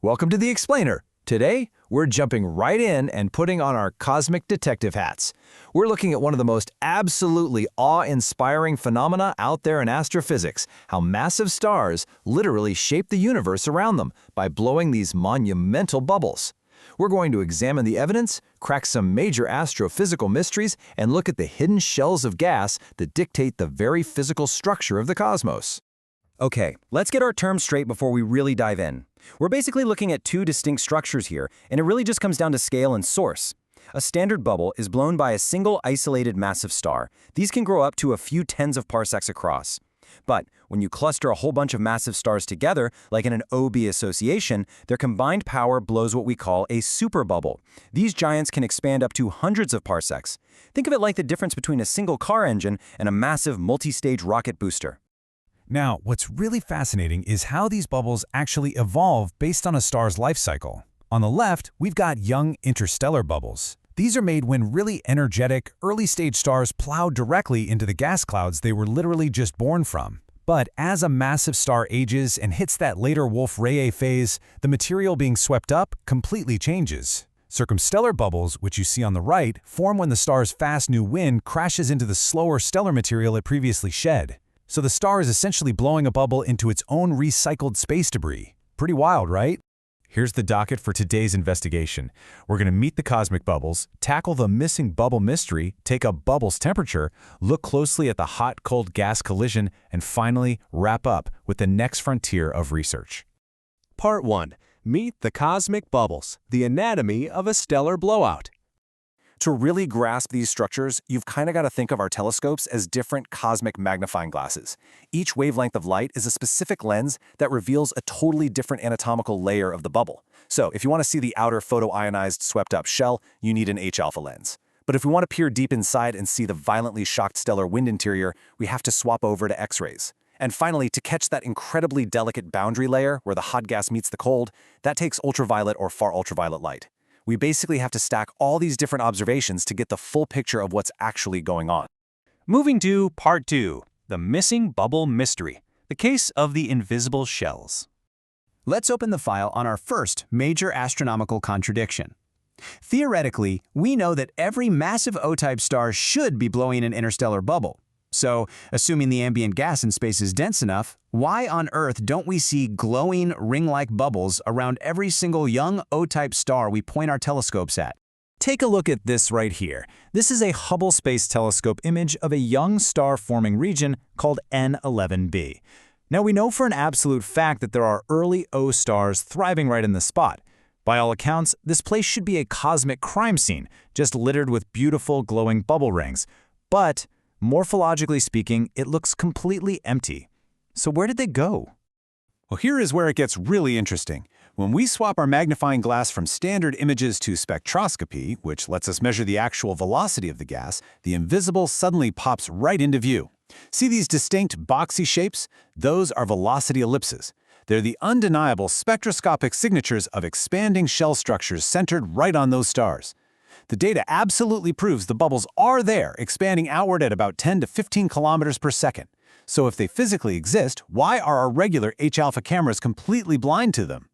Welcome to the Explainer. Today, we're jumping right in and putting on our cosmic detective hats. We're looking at one of the most absolutely awe-inspiring phenomena out there in astrophysics, how massive stars literally shape the universe around them by blowing these monumental bubbles. We're going to examine the evidence, crack some major astrophysical mysteries, and look at the hidden shells of gas that dictate the very physical structure of the cosmos. Okay, let's get our terms straight before we really dive in. We're basically looking at two distinct structures here, and it really just comes down to scale and source. A standard bubble is blown by a single isolated massive star. These can grow up to a few tens of parsecs across. But when you cluster a whole bunch of massive stars together, like in an OB association, their combined power blows what we call a superbubble. These giants can expand up to hundreds of parsecs. Think of it like the difference between a single car engine and a massive multi-stage rocket booster. Now, what's really fascinating is how these bubbles actually evolve based on a star's life cycle. On the left, we've got young interstellar bubbles. These are made when really energetic, early-stage stars plow directly into the gas clouds they were literally just born from. But as a massive star ages and hits that later Wolf-Rayet phase, the material being swept up completely changes. Circumstellar bubbles, which you see on the right, form when the star's fast new wind crashes into the slower stellar material it previously shed. So the star is essentially blowing a bubble into its own recycled space debris. Pretty wild, right? Here's the docket for today's investigation. We're going to meet the cosmic bubbles, tackle the missing bubble mystery, take a bubble's temperature, look closely at the hot-cold gas collision, and finally wrap up with the next frontier of research. Part 1. Meet the cosmic bubbles, the anatomy of a stellar blowout. To really grasp these structures, you've kind of got to think of our telescopes as different cosmic magnifying glasses. Each wavelength of light is a specific lens that reveals a totally different anatomical layer of the bubble. So if you want to see the outer photoionized swept-up shell, you need an H-alpha lens. But if we want to peer deep inside and see the violently shocked stellar wind interior, we have to swap over to X-rays. And finally, to catch that incredibly delicate boundary layer where the hot gas meets the cold, that takes ultraviolet or far ultraviolet light. We basically have to stack all these different observations to get the full picture of what's actually going on. Moving to Part 2, the missing bubble mystery, the case of the invisible shells. Let's open the file on our first major astronomical contradiction. Theoretically, we know that every massive O-type star should be blowing an interstellar bubble. So, assuming the ambient gas in space is dense enough, why on Earth don't we see glowing, ring-like bubbles around every single young O-type star we point our telescopes at? Take a look at this right here. This is a Hubble Space Telescope image of a young star-forming region called N11b. Now, we know for an absolute fact that there are early O stars thriving right in the spot. By all accounts, this place should be a cosmic crime scene, just littered with beautiful, glowing bubble rings. But morphologically speaking, it looks completely empty. So where did they go? Well, here is where it gets really interesting. When we swap our magnifying glass from standard images to spectroscopy, which lets us measure the actual velocity of the gas, the invisible suddenly pops right into view. See these distinct boxy shapes? Those are velocity ellipses. They're the undeniable spectroscopic signatures of expanding shell structures centered right on those stars. The data absolutely proves the bubbles are there, expanding outward at about 10 to 15 kilometers per second. So if they physically exist, why are our regular H-alpha cameras completely blind to them?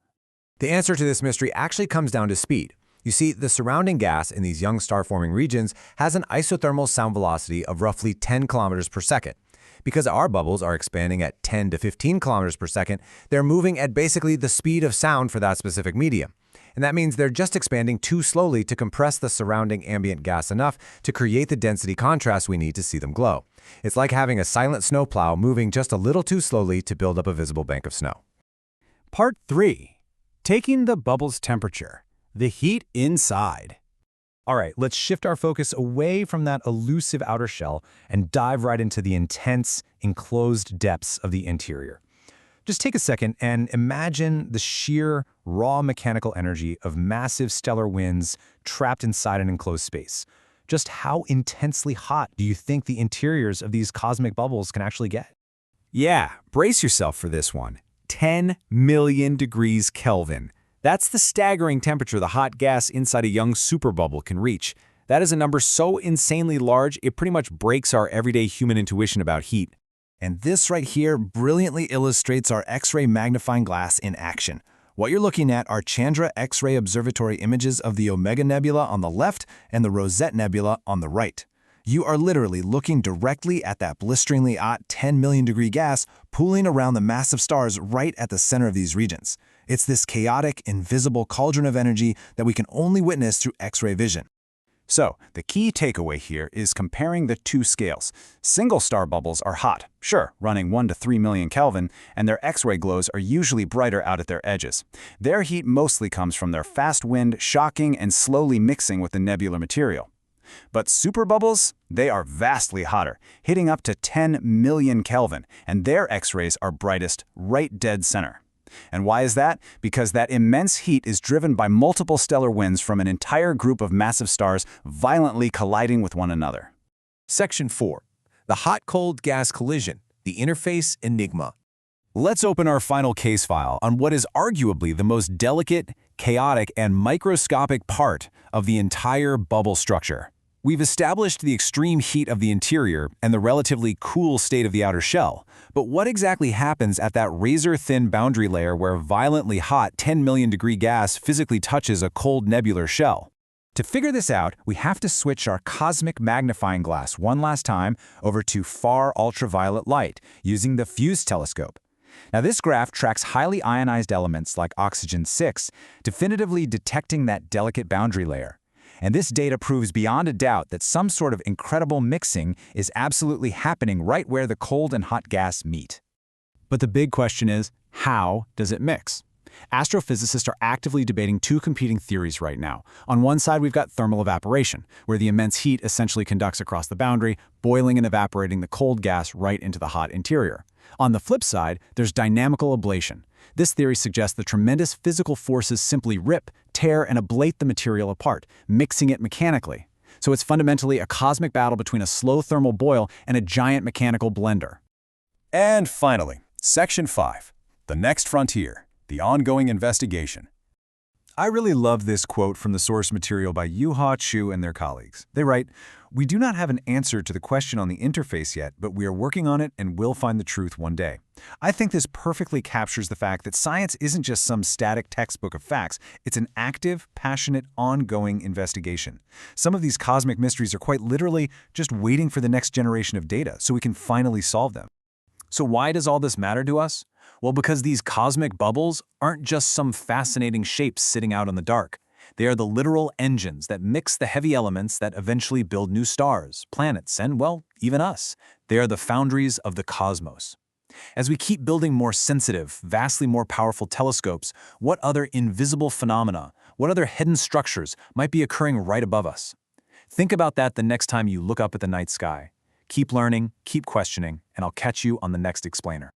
The answer to this mystery actually comes down to speed. You see, the surrounding gas in these young star-forming regions has an isothermal sound velocity of roughly 10 kilometers per second. Because our bubbles are expanding at 10 to 15 kilometers per second, they're moving at basically the speed of sound for that specific medium. And that means they're just expanding too slowly to compress the surrounding ambient gas enough to create the density contrast we need to see them glow. It's like having a silent snowplow moving just a little too slowly to build up a visible bank of snow. Part 3. Taking the bubble's temperature, the heat inside. All right, let's shift our focus away from that elusive outer shell and dive right into the intense, enclosed depths of the interior. Just take a second and imagine the sheer, raw mechanical energy of massive stellar winds trapped inside an enclosed space. Just how intensely hot do you think the interiors of these cosmic bubbles can actually get? Yeah, brace yourself for this one. 10 million degrees Kelvin. That's the staggering temperature the hot gas inside a young superbubble can reach. That is a number so insanely large, it pretty much breaks our everyday human intuition about heat. And this right here brilliantly illustrates our X-ray magnifying glass in action. What you're looking at are Chandra X-ray observatory images of the Omega Nebula on the left and the Rosette Nebula on the right. You are literally looking directly at that blisteringly hot 10 million degree gas pooling around the massive stars right at the center of these regions. It's this chaotic, invisible cauldron of energy that we can only witness through X-ray vision. So, the key takeaway here is comparing the two scales. Single-star bubbles are hot, sure, running 1 to 3 million Kelvin, and their X-ray glows are usually brighter out at their edges. Their heat mostly comes from their fast wind shocking and slowly mixing with the nebular material. But superbubbles, they are vastly hotter, hitting up to 10 million Kelvin, and their X-rays are brightest right dead center. And why is that? Because that immense heat is driven by multiple stellar winds from an entire group of massive stars violently colliding with one another. Section 4. The hot-cold gas collision, the interface enigma. Let's open our final case file on what is arguably the most delicate, chaotic, and microscopic part of the entire bubble structure. We've established the extreme heat of the interior and the relatively cool state of the outer shell, but what exactly happens at that razor-thin boundary layer where violently hot 10 million degree gas physically touches a cold nebular shell? To figure this out, we have to switch our cosmic magnifying glass one last time over to far ultraviolet light using the FUSE telescope. Now, this graph tracks highly ionized elements like oxygen-6, definitively detecting that delicate boundary layer. And this data proves beyond a doubt that some sort of incredible mixing is absolutely happening right where the cold and hot gas meet. But the big question is, how does it mix? Astrophysicists are actively debating two competing theories right now. On one side, we've got thermal evaporation, where the immense heat essentially conducts across the boundary, boiling and evaporating the cold gas right into the hot interior. On the flip side, there's dynamical ablation. This theory suggests the tremendous physical forces simply rip, tear, and ablate the material apart, mixing it mechanically. So it's fundamentally a cosmic battle between a slow thermal boil and a giant mechanical blender. And finally, Section 5, the next frontier, the ongoing investigation. I really love this quote from the source material by You-Hua and their colleagues. They write, "We do not have an answer to the question on the interface yet, but we are working on it and will find the truth one day." I think this perfectly captures the fact that science isn't just some static textbook of facts, it's an active, passionate, ongoing investigation. Some of these cosmic mysteries are quite literally just waiting for the next generation of data so we can finally solve them. So why does all this matter to us? Well, because these cosmic bubbles aren't just some fascinating shapes sitting out in the dark. They are the literal engines that mix the heavy elements that eventually build new stars, planets, and, well, even us. They are the foundries of the cosmos. As we keep building more sensitive, vastly more powerful telescopes, what other invisible phenomena, what other hidden structures might be occurring right above us? Think about that the next time you look up at the night sky. Keep learning, keep questioning, and I'll catch you on the next explainer.